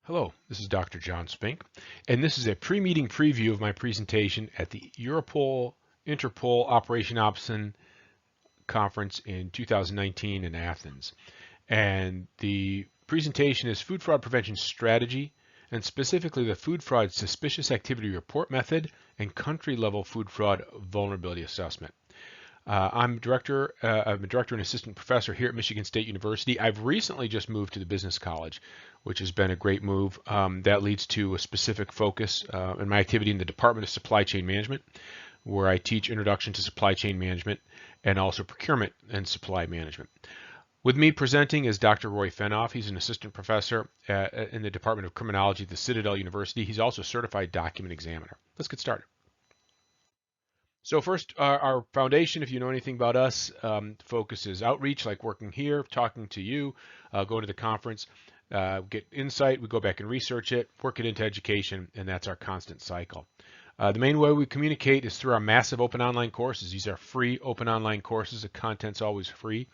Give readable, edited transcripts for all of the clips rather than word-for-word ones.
Hello, this is Dr. John Spink, and this is a pre-meeting preview of my presentation at the Europol INTERPOL Operation Opson conference in 2019 in Athens. And the presentation is Food Fraud Prevention Strategy, and specifically the Food Fraud Suspicious Activity Report Method and Country-Level Food Fraud Vulnerability Assessment. I'm a director and assistant professor here at Michigan State University. I've recently just moved to the business college, which has been a great move. That leads to a specific focus in my activity in the Department of Supply Chain Management, where I teach Introduction to Supply Chain Management and also Procurement and Supply Management. With me presenting is Dr. Roy Fenoff. He's an assistant professor in the Department of Criminology at the Citadel University. He's also a certified document examiner. Let's get started. So first, our foundation, if you know anything about us, focus is outreach, like working here, talking to you, going to the conference, get insight, we go back and research it, work it into education, and that's our constant cycle. The main way we communicate is through our massive open online courses. These are free open online courses. The content's always free.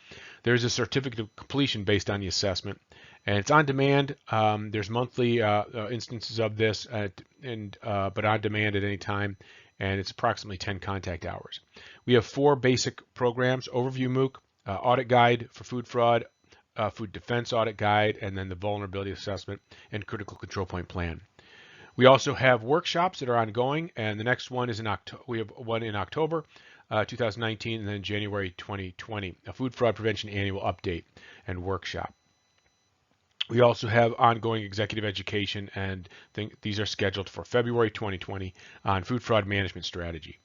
There's a certificate of completion based on the assessment, and it's on demand. There's monthly instances of this, but on demand at any time. And it's approximately 10 contact hours. We have 4 basic programs: Overview MOOC, Audit Guide for Food Fraud, Food Defense Audit Guide, and then the Vulnerability Assessment and Critical Control Point Plan. We also have workshops that are ongoing, and the next one is in October. We have one in October 2019, and then January 2020, a Food Fraud Prevention Annual Update and Workshop. We also have ongoing executive education, and these are scheduled for February 2020 on food fraud management strategy.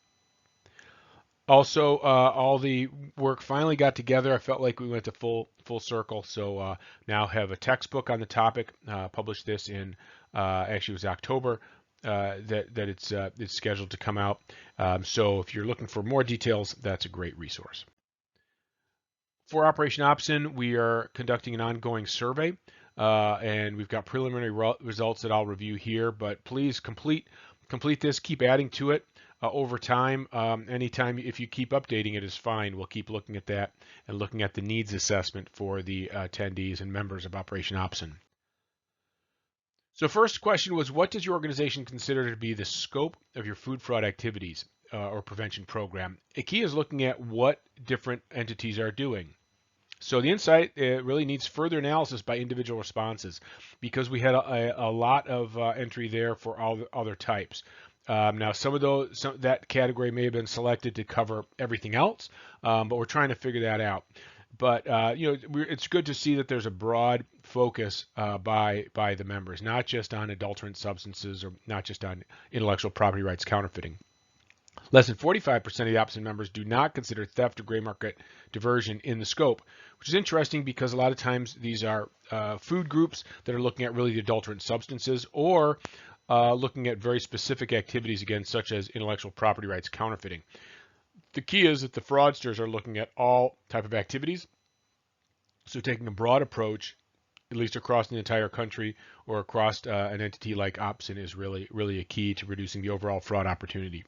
Also, all the work finally got together. I felt like we went to full circle, so now have a textbook on the topic. Published this in actually it was October that it's scheduled to come out. So if you're looking for more details, that's a great resource. For Operation Opson, we are conducting an ongoing survey. And we've got preliminary results that I'll review here, but please complete this, keep adding to it over time. Anytime, if you keep updating it is fine. We'll keep looking at that and looking at the needs assessment for the attendees and members of Operation Opson. So first question was, what does your organization consider to be the scope of your food fraud activities or prevention program? A key is looking at what different entities are doing. So the insight really needs further analysis by individual responses, because we had a lot of entry there for all the other types. Now, that category may have been selected to cover everything else, but we're trying to figure that out. But it's good to see that there's a broad focus by the members, not just on adulterant substances or not just on intellectual property rights counterfeiting. Less than 45% of the Opson members do not consider theft or gray market diversion in the scope, which is interesting because a lot of times these are food groups that are looking at really the adulterant substances or looking at very specific activities, again, such as intellectual property rights counterfeiting. The key is that the fraudsters are looking at all type of activities, so taking a broad approach, at least across the entire country or across an entity like Opson, is really a key to reducing the overall fraud opportunity.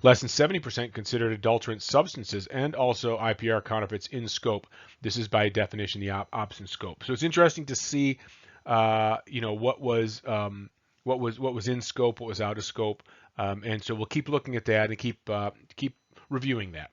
Less than 70% considered adulterant substances and also IPR counterfeits in scope. This is by definition the Opson scope. So it's interesting to see, what was in scope, what was out of scope, and so we'll keep looking at that and keep reviewing that.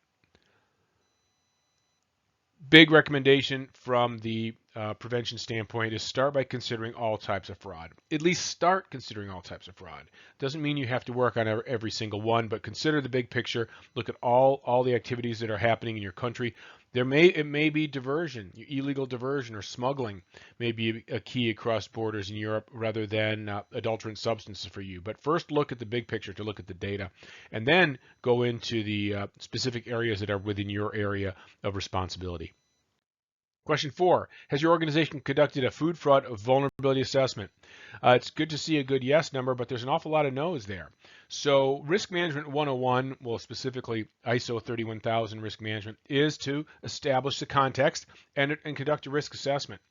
Big recommendation from the prevention standpoint is start by considering all types of fraud. At least start considering all types of fraud. Doesn't mean you have to work on every single one, but consider the big picture. Look at all the activities that are happening in your country. It may be diversion, illegal diversion or smuggling may be a key across borders in Europe rather than adulterant substances for you. But first look at the big picture to look at the data, and then go into the specific areas that are within your area of responsibility. Question 4, has your organization conducted a food fraud vulnerability assessment? It's good to see a good yes number, but there's an awful lot of no's there. So Risk Management 101, well, specifically ISO 31000 risk management, is to establish the context and conduct a risk assessment.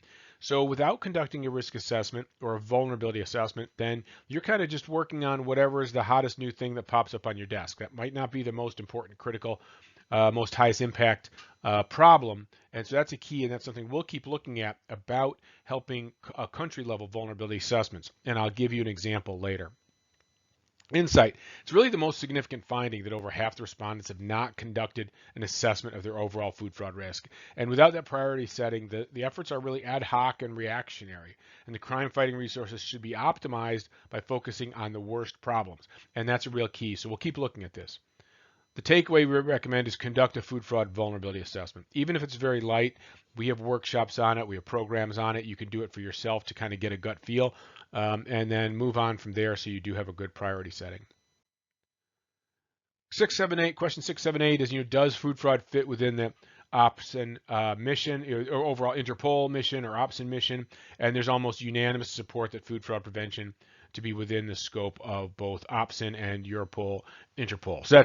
So without conducting a risk assessment or a vulnerability assessment, then you're kind of just working on whatever is the hottest new thing that pops up on your desk. That might not be the most important critical most highest impact problem. And so that's a key, and that's something we'll keep looking at about helping country level vulnerability assessments. And I'll give you an example later. Insight. It's really the most significant finding that over half the respondents have not conducted an assessment of their overall food fraud risk. And without that priority setting, the efforts are really ad hoc and reactionary. And the crime fighting resources should be optimized by focusing on the worst problems. And that's a real key. So we'll keep looking at this. The takeaway we recommend is conduct a food fraud vulnerability assessment. Even if it's very light, we have workshops on it, we have programs on it. You can do it for yourself to kind of get a gut feel, and then move on from there so you do have a good priority setting. 678, question 678 is, does food fraud fit within the Opson mission or overall Interpol mission or Opson mission? And there's almost unanimous support that food fraud prevention to be within the scope of both Opson and Europol, Interpol. So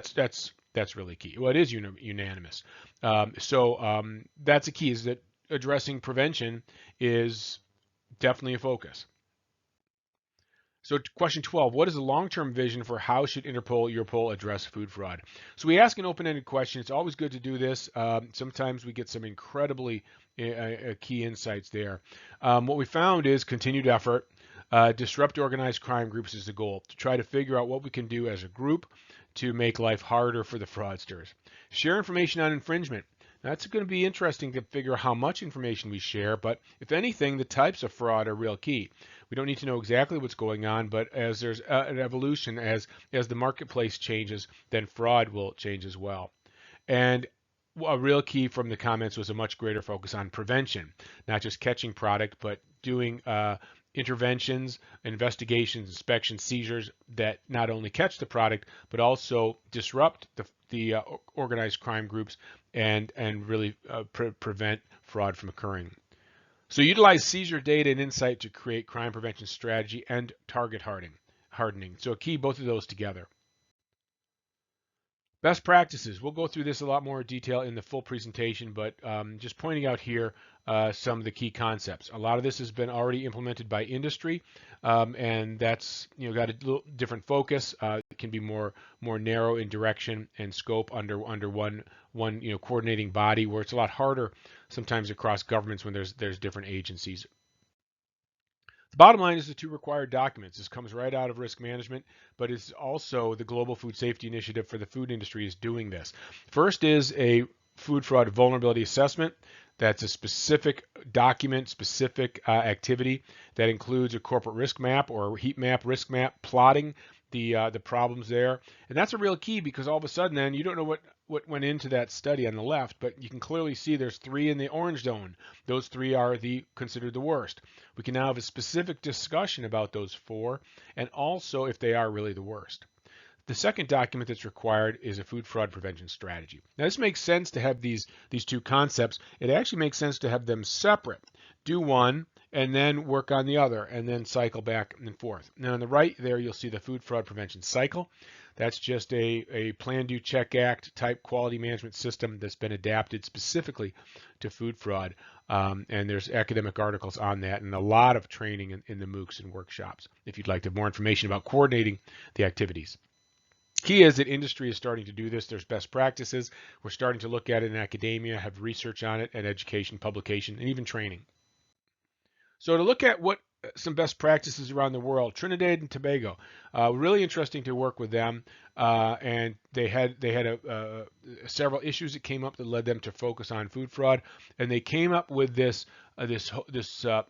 that's really key. Well, it is unanimous. That's a key, is that addressing prevention is definitely a focus. So question 12, what is the long-term vision for how should Interpol, Europol address food fraud? So we ask an open-ended question. It's always good to do this. Sometimes we get some incredibly key insights there. What we found is continued effort. Disrupt organized crime groups is the goal, to try to figure out what we can do as a group to make life harder for the fraudsters. Share information on infringement. That's going to be interesting to figure how much information we share, but if anything, the types of fraud are real key. We don't need to know exactly what's going on, but as there's an evolution, as the marketplace changes, then fraud will change as well. And a real key from the comments was a much greater focus on prevention, not just catching product, but doing interventions, investigations, inspections, seizures that not only catch the product, but also disrupt the organized crime groups and really prevent fraud from occurring. So utilize seizure data and insight to create crime prevention strategy and target hardening. So a key, both of those together. Best practices. We'll go through this a lot more detail in the full presentation, but just pointing out here some of the key concepts. A lot of this has been already implemented by industry, and that's got a little different focus. It can be more narrow in direction and scope under one coordinating body, where it's a lot harder sometimes across governments when there's different agencies. The bottom line is the two required documents. This comes right out of risk management, but it's also the Global Food Safety Initiative for the food industry is doing this. First is a food fraud vulnerability assessment. That's a specific document, specific activity that includes a corporate risk map or heat map, risk map, plotting the problems there. And that's a real key, because all of a sudden then you don't know what went into that study on the left, but you can clearly see there's 3 in the orange zone. Those 3 are considered the worst. We can now have a specific discussion about those 4 and also if they are really the worst. The second document that's required is a food fraud prevention strategy. Now this makes sense to have these two concepts. It actually makes sense to have them separate. Do one and then work on the other and then cycle back and forth. Now on the right there you'll see the food fraud prevention cycle. That's just a plan, do, check, act type quality management system that's been adapted specifically to food fraud. And there's academic articles on that and a lot of training in the MOOCs and workshops if you'd like to have more information about coordinating the activities. Key is that industry is starting to do this. There's best practices. We're starting to look at it in academia, have research on it, and education, publication, and even training. So to look at what some best practices around the world, Trinidad and Tobago, really interesting to work with them, and they had several issues that came up that led them to focus on food fraud, and they came up with this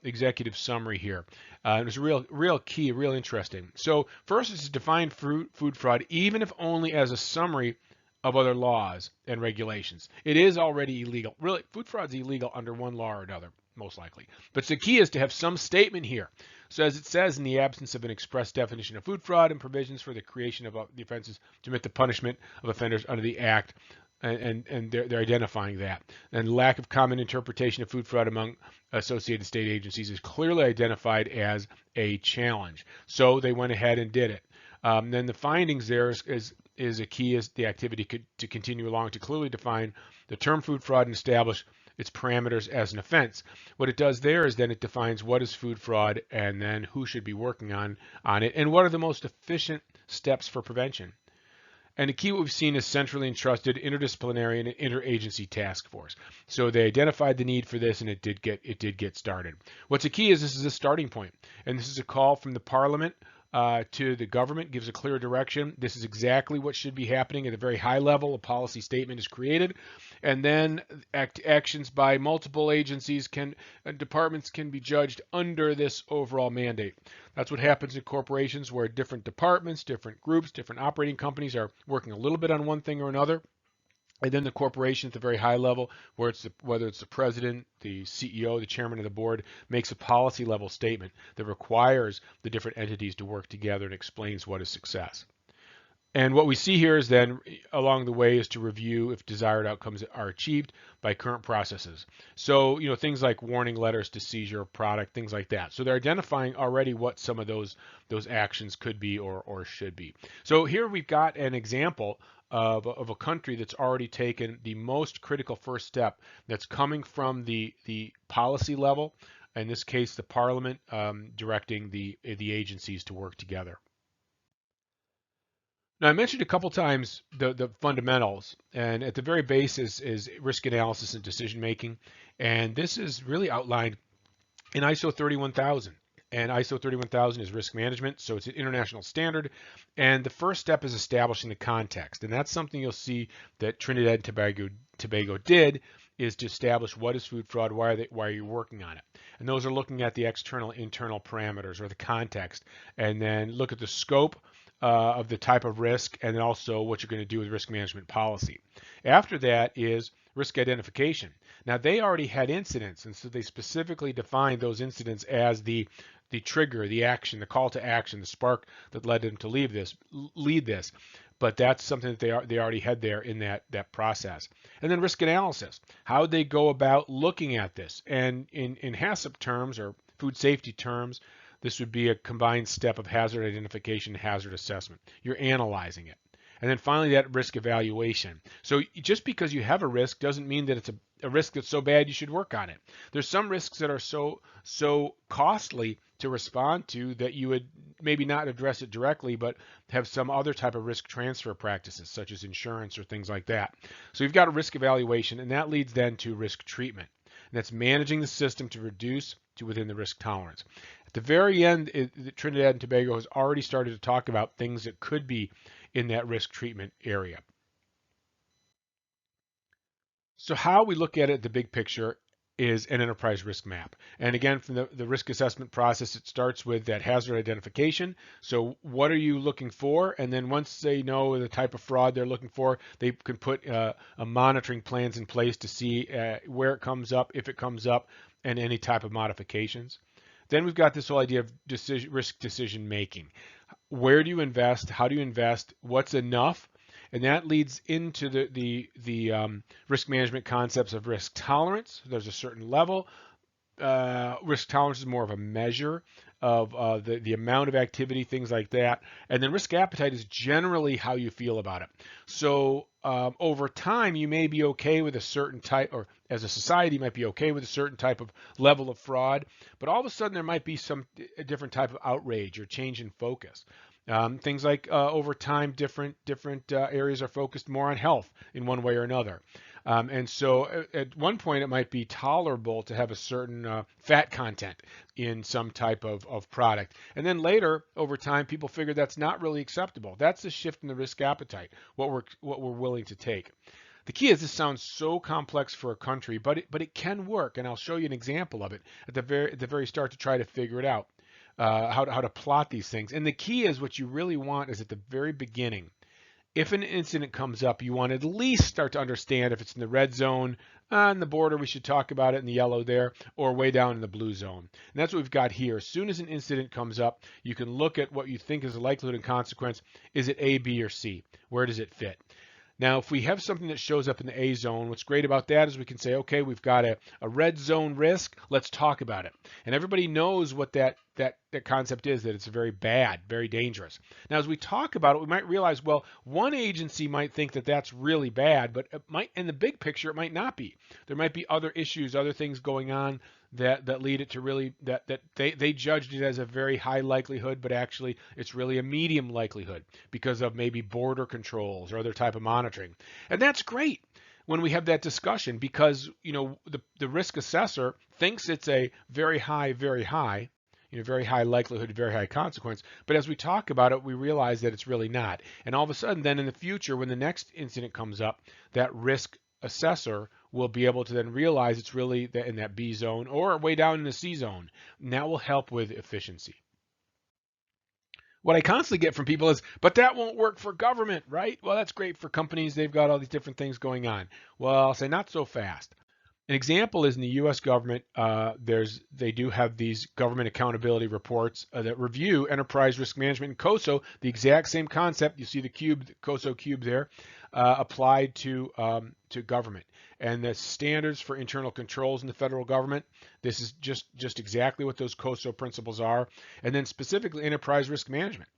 executive summary here. It was real key, real interesting. So first is to define food fraud, even if only as a summary of other laws and regulations. It is already illegal. Really, food fraud is illegal under one law or another, most likely. But the key is to have some statement here. So as it says, in the absence of an express definition of food fraud and provisions for the creation of the offenses to permit the punishment of offenders under the Act, and they're identifying that. And lack of common interpretation of food fraud among associated state agencies is clearly identified as a challenge. So they went ahead and did it. Then the findings there is a key, is the activity to continue along to clearly define the term food fraud and establish its parameters as an offense. What it does there is then it defines what is food fraud and then who should be working on it and what are the most efficient steps for prevention. And the key what we've seen is centrally entrusted interdisciplinary and interagency task force. So they identified the need for this, and it did get started. What's the key is this is a starting point, and this is a call from the Parliament to the government, gives a clear direction. This is exactly what should be happening at a very high level. A policy statement is created, and then actions by multiple agencies departments can be judged under this overall mandate. That's what happens in corporations where different departments, different groups, different operating companies are working a little bit on one thing or another. And then the corporation at the very high level, whether it's the president, the CEO, the chairman of the board, makes a policy level statement that requires the different entities to work together and explains what is success. And what we see here is then along the way is to review if desired outcomes are achieved by current processes. So, things like warning letters to seizure of product, things like that. So they're identifying already what some of those actions could be or should be. So here we've got an example of a country that's already taken the most critical first step that's coming from the policy level, in this case the Parliament, directing the agencies to work together. Now, I mentioned a couple times the fundamentals, and at the very base is risk analysis and decision making, and this is really outlined in ISO 31000. And ISO 31000 is risk management, so it's an international standard. And the first step is establishing the context, and that's something you'll see that Trinidad and Tobago did, is to establish what is food fraud, why are you working on it, and those are looking at the external, internal parameters or the context, and then look at the scope of the type of risk, and then also what you're going to do with risk management policy. After that is risk identification. Now they already had incidents, and so they specifically defined those incidents as the trigger, the action, the call to action, the spark that led them to lead this. But that's something that they already had there in that process. And then risk analysis. How would they go about looking at this? And in HACCP terms or food safety terms, this would be a combined step of hazard identification and hazard assessment. You're analyzing it. And then finally, that risk evaluation. So just because you have a risk doesn't mean that it's a risk that's so bad you should work on it. There's some risks that are so costly to respond to that you would maybe not address it directly, but have some other type of risk transfer practices, such as insurance or things like that. So you've got a risk evaluation, and that leads then to risk treatment. And that's managing the system to reduce to within the risk tolerance. At the very end, Trinidad and Tobago has already started to talk about things that could be in that risk treatment area. So how we look at it, the big picture, is an enterprise risk map. And again, from the risk assessment process, it starts with that hazard identification. So what are you looking for? And then once they know the type of fraud they're looking for, they can put a monitoring plans in place to see where it comes up, if it comes up, and any type of modifications. Then we've got this whole idea of risk decision making. Where do you invest? How do you invest? What's enough? And that leads into the risk management concepts of risk tolerance. There's a certain level. Risk tolerance is more of a measure of the amount of activity, things like that. And then risk appetite is generally how you feel about it. So over time, you may be okay with a certain type, or as a society might be okay with a certain type of level of fraud, but all of a sudden there might be a different type of outrage or change in focus. Things like over time, different areas are focused more on health in one way or another. And so at one point, it might be tolerable to have a certain fat content in some type of product. And then later, over time, people figure that's not really acceptable. That's the shift in the risk appetite, what we're willing to take. The key is this sounds so complex for a country, but it can work. And I'll show you an example of it at the very start to try to figure it out. How to plot these things. And the key is what you really want is at the very beginning. If an incident comes up, you want to at least start to understand if it's in the red zone, on the border, we should talk about it in the yellow there, or way down in the blue zone. And that's what we've got here. As soon as an incident comes up, you can look at what you think is the likelihood and consequence. Is it A, B, or C? Where does it fit? Now, if we have something that shows up in the A zone, what's great about that is we can say, okay, we've got a red zone risk. Let's talk about it. And everybody knows what that concept is, that it's very bad, very dangerous. Now, as we talk about it, we might realize, well, one agency might think that that's really bad, but it might, in the big picture, it might not be. There might be other issues, other things going on that lead it to really that they judged it as a very high likelihood, but actually it's really a medium likelihood because of maybe border controls or other type of monitoring. And that's great when we have that discussion because the risk assessor thinks it's a very high, very high likelihood, very high consequence. But as we talk about it, we realize that it's really not. And all of a sudden, then in the future, when the next incident comes up, that risk assessor will be able to then realize it's really in that B zone or way down in the C zone. And that will help with efficiency. What I constantly get from people is, but that won't work for government, right? Well, that's great for companies. They've got all these different things going on. Well, I'll say not so fast. An example is in the U.S. government, they do have these government accountability reports that review enterprise risk management and COSO, the exact same concept. You see the cube, the COSO cube there, applied to government. And the standards for internal controls in the federal government, this is just exactly what those COSO principles are. And then specifically enterprise risk management.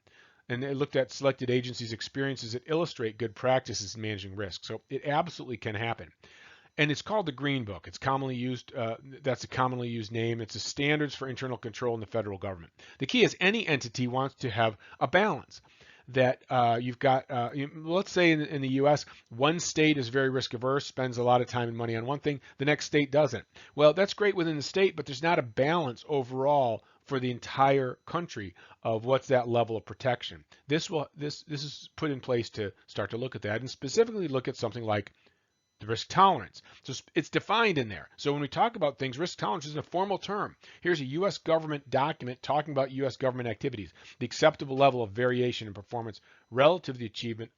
And they looked at selected agencies' experiences that illustrate good practices in managing risk. So it absolutely can happen. And it's called the Green Book. It's commonly used. That's a commonly used name. It's a standards for internal control in the federal government. The key is any entity wants to have a balance. That you've got, let's say in the U.S., one state is very risk averse, spends a lot of time and money on one thing, the next state doesn't. Well, that's great within the state, but there's not a balance overall for the entire country of what's that level of protection. This is put in place to start to look at that and specifically look at something like the risk tolerance. So it's defined in there. So when we talk about things, risk tolerance is a formal term. Here's a U.S. government document talking about U.S. government activities, the acceptable level of variation in performance relative to the achievement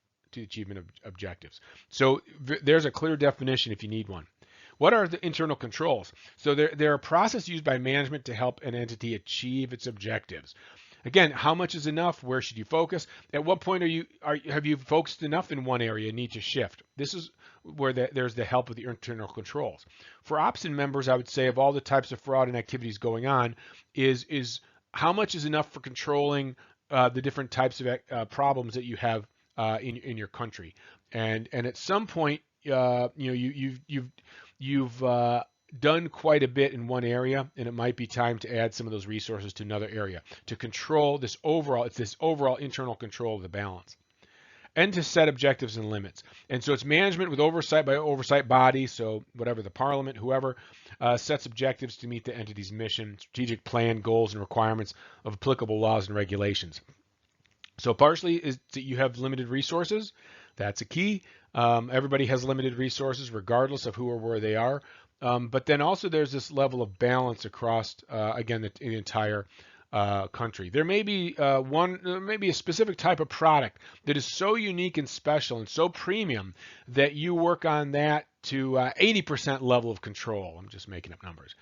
of objectives. So there's a clear definition if you need one. What are the internal controls? So they're a process used by management to help an entity achieve its objectives. Again, how much is enough? Where should you focus? At what point have you focused enough in one area and need to shift? This is where there's the help of the internal controls. For Opson members, I would say of all the types of fraud and activities going on, is how much is enough for controlling the different types of problems that you have in your country. And at some point, you've done quite a bit in one area, and it might be time to add some of those resources to another area to control this overall. It's this overall internal control of the balance, and to set objectives and limits. And so it's management with oversight by oversight body. So whatever the parliament, whoever sets objectives to meet the entity's mission, strategic plan, goals, and requirements of applicable laws and regulations. So partially is that you have limited resources. That's a key. Everybody has limited resources regardless of who or where they are. But then also there's this level of balance across, again, the entire country. There may be maybe a specific type of product that is so unique and special and so premium that you work on that to 80% level of control. I'm just making up numbers.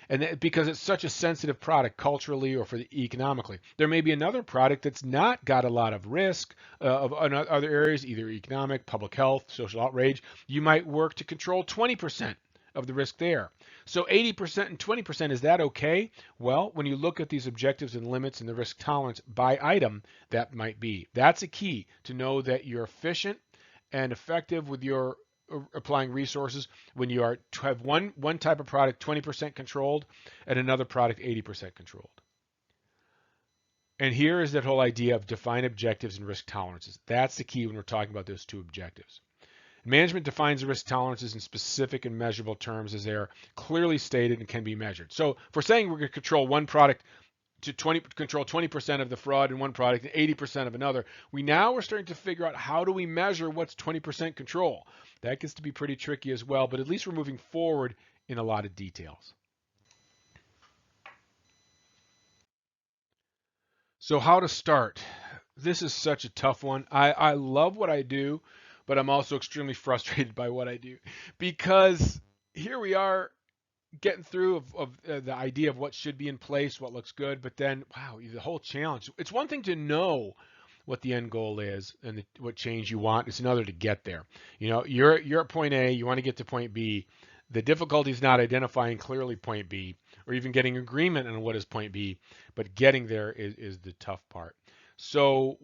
And because it's such a sensitive product culturally or economically. There may be another product that's not got a lot of risk of other areas, either economic, public health, social outrage. You might work to control 20% of the risk there. So 80% and 20%, is that okay? Well, when you look at these objectives and limits and the risk tolerance by item, that might be. That's a key to know that you're efficient and effective with your applying resources when you have one type of product 20% controlled and another product 80% controlled. And here is that whole idea of define objectives and risk tolerances. That's the key when we're talking about those two objectives. Management defines the risk tolerances in specific and measurable terms as they are clearly stated and can be measured. So if we're saying we're going to control one product to control 20% of the fraud in one product and 80% of another, we're starting to figure out how do we measure what's 20% control. That gets to be pretty tricky as well, but at least we're moving forward in a lot of details. So how to start? This is such a tough one. I love what I do, but I'm also extremely frustrated by what I do because here we are getting through the idea of what should be in place, what looks good, but then, wow, the whole challenge. It's one thing to know what the end goal is and what change you want. It's another to get there. You're at point A, you want to get to point B. The difficulty is not identifying clearly point B or even getting agreement on what is point B, but getting there is the tough part. So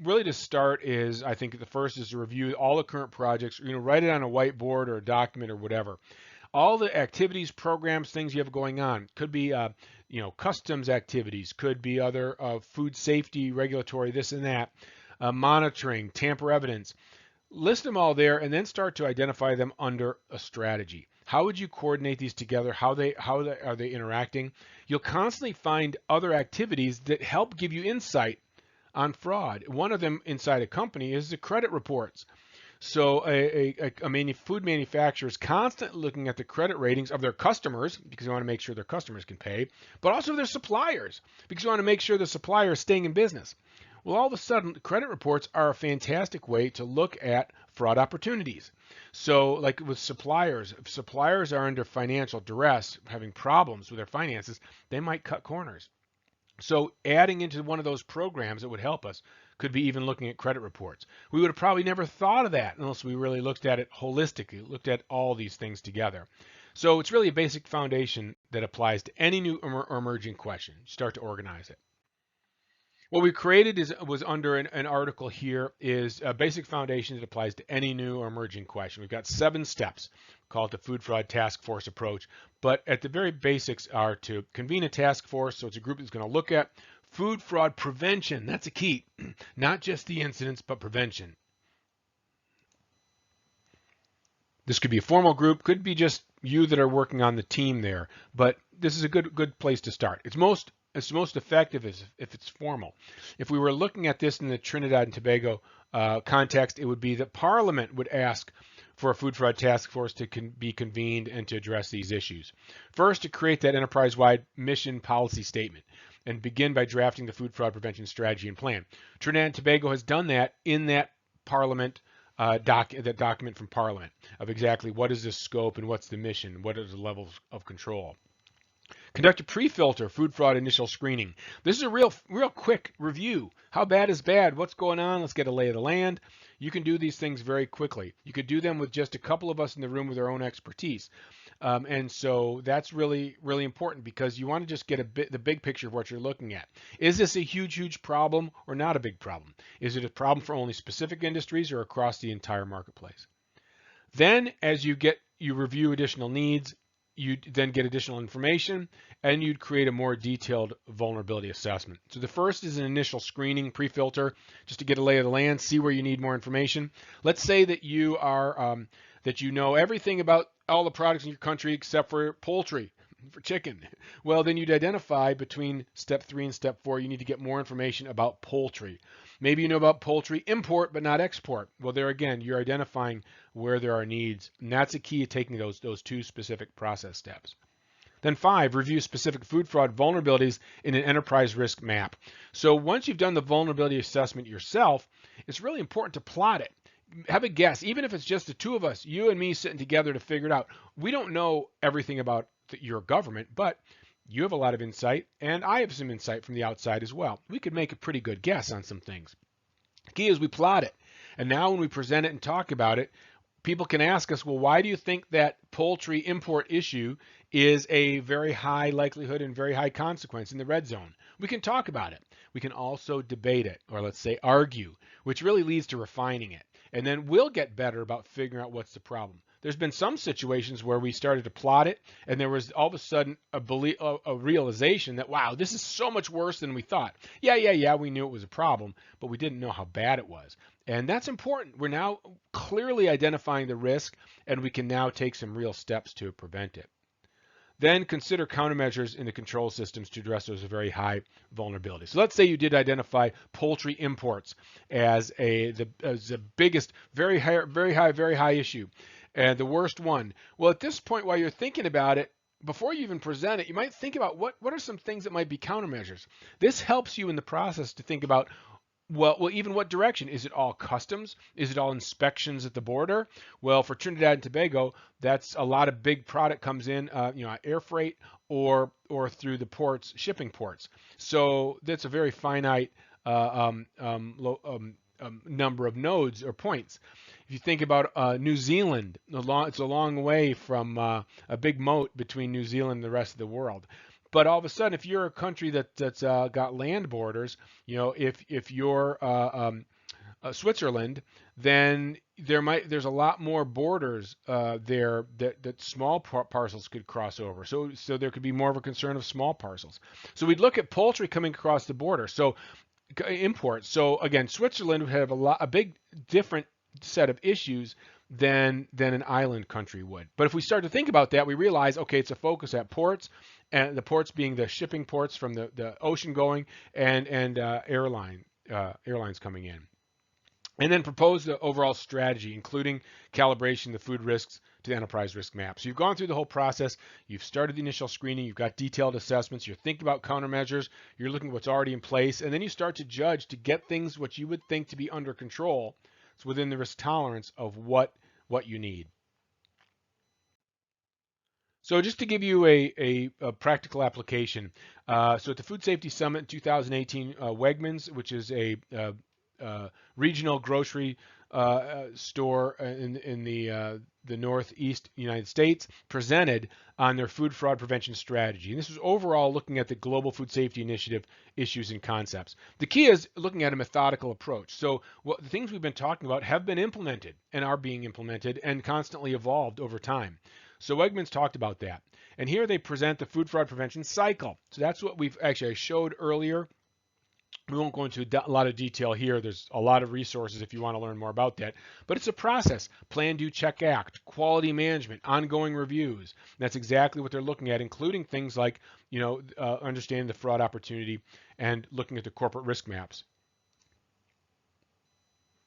really to start is, I think the first is to review all the current projects, write it on a whiteboard or a document or whatever. all the activities, programs, things you have going on. Could be customs activities, could be other food safety, regulatory, this and that, monitoring, tamper evidence. List them all there and then start to identify them under a strategy. How would you coordinate these together? How are they interacting? You'll constantly find other activities that help give you insight on fraud. One of them inside a company is the credit reports. So food manufacturer is constantly looking at the credit ratings of their customers because they want to make sure their customers can pay, but also their suppliers because they want to make sure the supplier is staying in business. Well, all of a sudden, credit reports are a fantastic way to look at fraud opportunities. So like with suppliers, if suppliers are under financial duress, having problems with their finances, they might cut corners. So adding into one of those programs that would help us could be even looking at credit reports. We would have probably never thought of that unless we really looked at it holistically, looked at all these things together. So it's really a basic foundation that applies to any new or emerging question. Start to organize it. What we created was under an article here is a basic foundation that applies to any new or emerging question. We've got 7 steps called the Food Fraud Task Force approach, but at the very basics are to convene a task force. So it's a group that's going to look at food fraud prevention. That's a key, not just the incidents, but prevention. This could be a formal group, could be just you that are working on the team there, but this is a good place to start. It's most effective if it's formal. If we were looking at this in the Trinidad and Tobago context, it would be that Parliament would ask for a food fraud task force to be convened and to address these issues. First, to create that enterprise-wide mission policy statement and begin by drafting the food fraud prevention strategy and plan. Trinidad and Tobago has done that in that Parliament that document from Parliament of exactly what is the scope and what's the mission, what are the levels of control. Conduct a pre-filter food fraud initial screening. This is a real quick review. How bad is bad? What's going on? Let's get a lay of the land. You can do these things very quickly. You could do them with just a couple of us in the room with our own expertise. And so that's really important because you want to just get the big picture of what you're looking at. Is this a huge problem or not a big problem? Is it a problem for only specific industries or across the entire marketplace? Then as you review additional needs, you then get additional information and you'd create a more detailed vulnerability assessment. So the first is an initial screening pre-filter just to get a lay of the land, see where you need more information. Let's say that you are that you know everything about all the products in your country except for poultry, for chicken. Well, then you'd identify between step 3 and step 4, you need to get more information about poultry. Maybe you know about poultry import but not export. Well, there again, you're identifying where there are needs, and that's a key to taking those 2 specific process steps. Then 5, review specific food fraud vulnerabilities in an enterprise risk map. So once you've done the vulnerability assessment yourself, it's really important to plot it. Have a guess, even if it's just the 2 of us, you and me sitting together to figure it out. We don't know everything about your government, but you have a lot of insight, and I have some insight from the outside as well. We could make a pretty good guess on some things. The key is we plot it, and now when we present it and talk about it, people can ask us, well, why do you think that poultry import issue is a very high likelihood and very high consequence in the red zone? We can talk about it. We can also debate it, or let's say argue, which really leads to refining it. And then we'll get better about figuring out what's the problem. There's been some situations where we started to plot it, and there was all of a sudden a realization that, wow, this is so much worse than we thought. Yeah, we knew it was a problem, but we didn't know how bad it was. And that's important. We're now clearly identifying the risk, and we can now take some real steps to prevent it. Then consider countermeasures in the control systems to address those very high vulnerabilities. So let's say you did identify poultry imports as the biggest, very high issue, and the worst one. Well, at this point, while you're thinking about it, before you even present it, you might think about what are some things that might be countermeasures. This helps you in the process to think about, well, even what direction? Is it all customs? Is it all inspections at the border? Well, for Trinidad and Tobago, that's a lot of big product comes in, air freight or through the ports, shipping ports. So that's a very finite number of nodes or points. If you think about New Zealand, it's a long way from a big moat between New Zealand and the rest of the world. But all of a sudden, if you're a country that's got land borders, if your Switzerland, then there's a lot more borders there that small parcels could cross over. So there could be more of a concern of small parcels. So we'd look at poultry coming across the border. So imports. So again, Switzerland would have a big different set of issues than an island country would. But if we start to think about that, we realize, okay, it's a focus at ports, and the ports being the shipping ports from the ocean going and airlines coming in. And then propose the overall strategy, including calibration of the food risks to the enterprise risk map. So you've gone through the whole process. You've started the initial screening. You've got detailed assessments. You're thinking about countermeasures. You're looking at what's already in place. And then you start to judge to get things what you would think to be under control. It's within the risk tolerance of what you need. So just to give you a practical application, so at the Food Safety Summit in 2018, Wegmans, which is a regional grocery store in the Northeast United States, presented on their food fraud prevention strategy. And this was overall looking at the Global Food Safety Initiative issues and concepts. The key is looking at a methodical approach. So the things we've been talking about have been implemented and are being implemented and constantly evolved over time. So Wegmans talked about that. And here they present the food fraud prevention cycle. So that's what I showed earlier. We won't go into a lot of detail here. There's a lot of resources if you want to learn more about that. But it's a process. Plan, do, check, act, quality management, ongoing reviews. And that's exactly what they're looking at, including things like, understanding the fraud opportunity and looking at the corporate risk maps.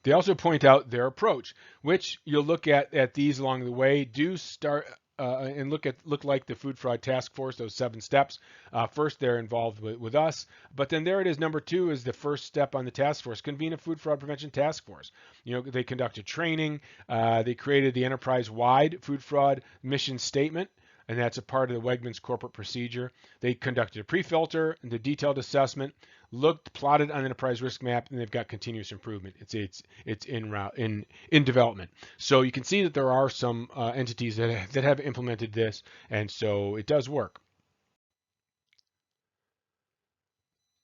They also point out their approach, which you'll look at these along the way. Do start and look like the Food Fraud Task Force, those 7 steps. First, they're involved with us, but then there it is. Number 2 is the first step on the task force: convene a Food Fraud Prevention Task Force. They conducted training. They created the enterprise-wide Food Fraud Mission Statement, and that's a part of the Wegmans corporate procedure. They conducted a pre-filter and the detailed assessment, plotted on the enterprise risk map, and they've got continuous improvement. It's in development. So you can see that there are some entities that have implemented this, and so it does work.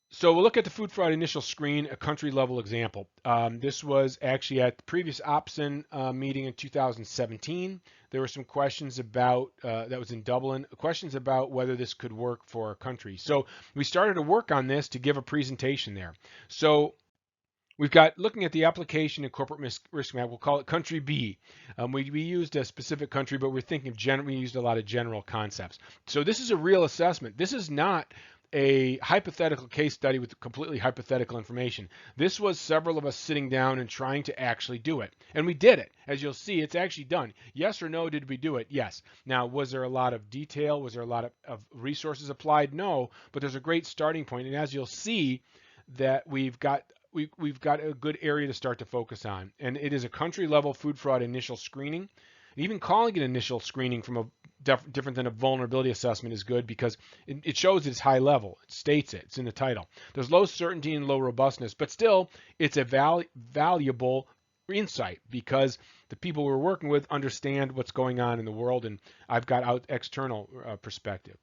So we'll look at the food fraud initial screen, a country level example. This was actually at the previous Opson meeting in 2017. There were some questions about, that was in Dublin, questions about whether this could work for a country. So we started to work on this to give a presentation there. So we've got, looking at the application and corporate risk map, we'll call it country B. We used a specific country, but we're thinking of we used a lot of general concepts. So this is a real assessment. This is not a hypothetical case study with completely hypothetical information. This was several of us sitting down and trying to actually do it. And we did it. As you'll see, it's actually done. Yes or no, did we do it? Yes. Now, was there a lot of detail? Was there a lot of resources applied? No, but there's a great starting point. And as you'll see, that we've got a good area to start to focus on. And it is a country level food fraud initial screening. And even calling it initial screening from a different than a vulnerability assessment is good, because it shows it's high level. It states it. It's in the title. There's low certainty and low robustness, but still it's a valuable insight, because the people we're working with understand what's going on in the world, and I've got external perspective.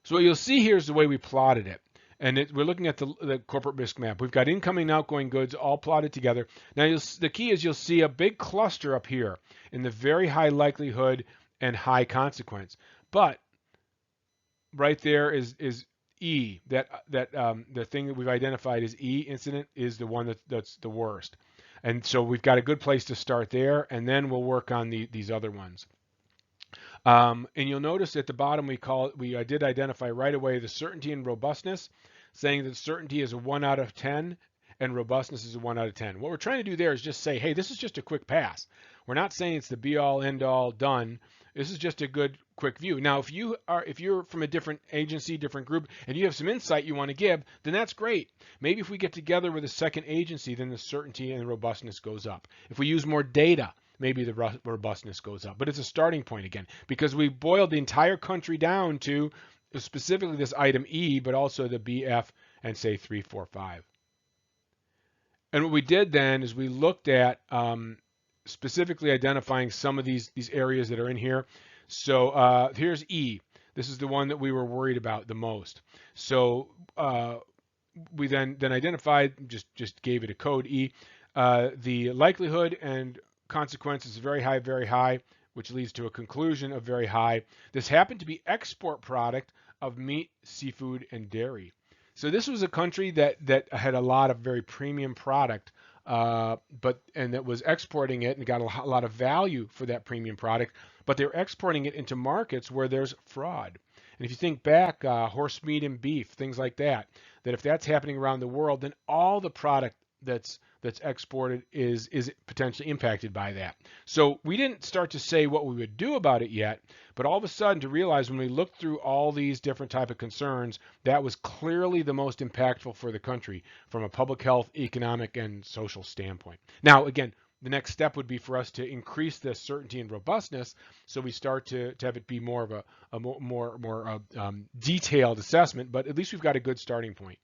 So what you'll see here is the way we plotted it. And we're looking at the corporate risk map. We've got incoming and outgoing goods all plotted together. Now, the key is you'll see a big cluster up here in the very high likelihood and high consequence. But right there is E. The thing that we've identified as E incident is the one that's the worst. And so we've got a good place to start there, and then we'll work on these other ones. And you'll notice at the bottom we did identify right away the certainty and robustness, saying that certainty is a 1 out of 10 and robustness is a 1 out of 10. What we're trying to do there is just say, hey, this is just a quick pass. We're not saying it's the be all end all done. This is just a good quick view. Now, if you're from a different agency, different group, and you have some insight you want to give, then that's great. Maybe if we get together with a second agency, then the certainty and the robustness goes up. If we use more data, maybe the robustness goes up. But it's a starting point again, because we boiled the entire country down to specifically this item E, but also the B, F, and say 3, 4, 5. And what we did then is we looked at specifically identifying some of these areas that are in here. So here's E. This is the one that we were worried about the most. So we then identified, just gave it a code E. The likelihood and consequence is very high, which leads to a conclusion of very high. This happened to be export product of meat, seafood, and dairy. So this was a country that had a lot of very premium product, and that was exporting it and got a lot of value for that premium product, but they were exporting it into markets where there's fraud. And if you think back, horse meat and beef, things like that, that if that's happening around the world, then all the product that's exported is potentially impacted by that. So we didn't start to say what we would do about it yet, but all of a sudden to realize when we looked through all these different type of concerns, that was clearly the most impactful for the country from a public health, economic, and social standpoint. Now, again, the next step would be for us to increase the certainty and robustness, so we start to have it be more of a more detailed assessment, but at least we've got a good starting point.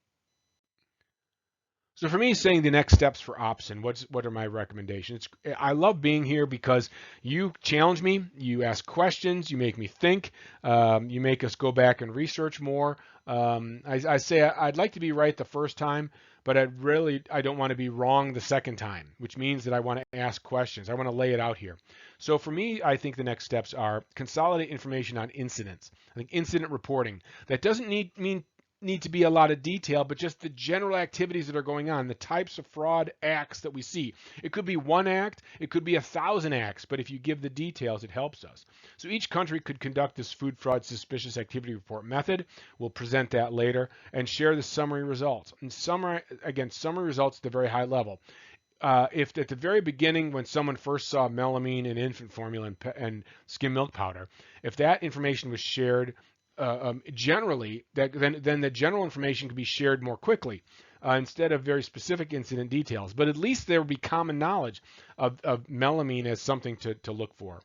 So for me, saying the next steps for Opson, what are my recommendations? I love being here because you challenge me, you ask questions, you make me think, you make us go back and research more. I say I'd like to be right the first time, but I don't want to be wrong the second time, which means that I want to ask questions. I want to lay it out here. So for me, I think the next steps are consolidate information on incidents. I think incident reporting. That doesn't need to be a lot of detail, but just the general activities that are going on, the types of fraud acts that we see. It could be one act, it could be 1,000 acts, but if you give the details, it helps us. So each country could conduct this food fraud suspicious activity report method. We'll present that later and share the summary results. And summary results at the very high level. If at the very beginning, when someone first saw melamine in infant formula and skim milk powder, if that information was shared generally, then the general information can be shared more quickly instead of very specific incident details. But at least there will be common knowledge of melamine as something to look for.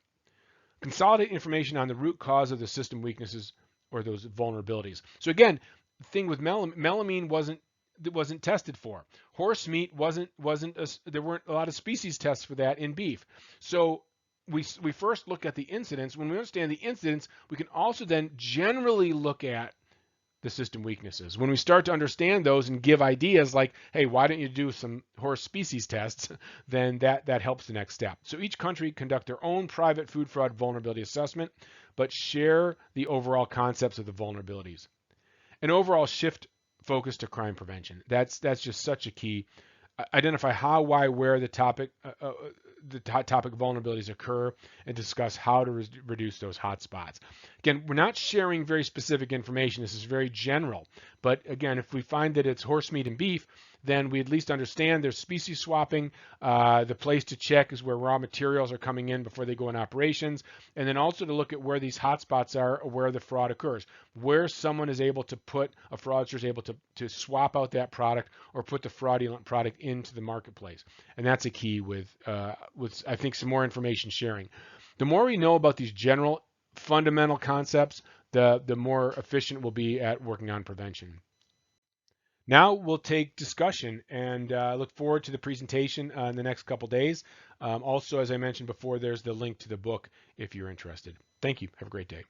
Consolidate information on the root cause of the system weaknesses or those vulnerabilities. So again, the thing with melamine wasn't tested for. Horse meat there weren't a lot of species tests for that in beef. So we first look at the incidents. When we understand the incidents, we can also then generally look at the system weaknesses. When we start to understand those and give ideas like, hey, why don't you do some horse species tests, then that helps the next step. So each country conduct their own private food fraud vulnerability assessment, but share the overall concepts of the vulnerabilities. An overall shift focus to crime prevention. That's just such a key. Identify how, why, where the topic vulnerabilities occur, and discuss how to reduce those hot spots. Again, we're not sharing very specific information. This is very general. But again, if we find that it's horse meat and beef, then we at least understand there's species swapping. The place to check is where raw materials are coming in before they go in operations. And then also to look at where these hotspots are, or where the fraud occurs, where someone is able to a fraudster is able to swap out that product or put the fraudulent product into the marketplace. And that's a key with I think some more information sharing. The more we know about these general fundamental concepts, the more efficient we'll be at working on prevention. Now we'll take discussion, and look forward to the presentation in the next couple days. Also, as I mentioned before, there's the link to the book if you're interested. Thank you. Have a great day.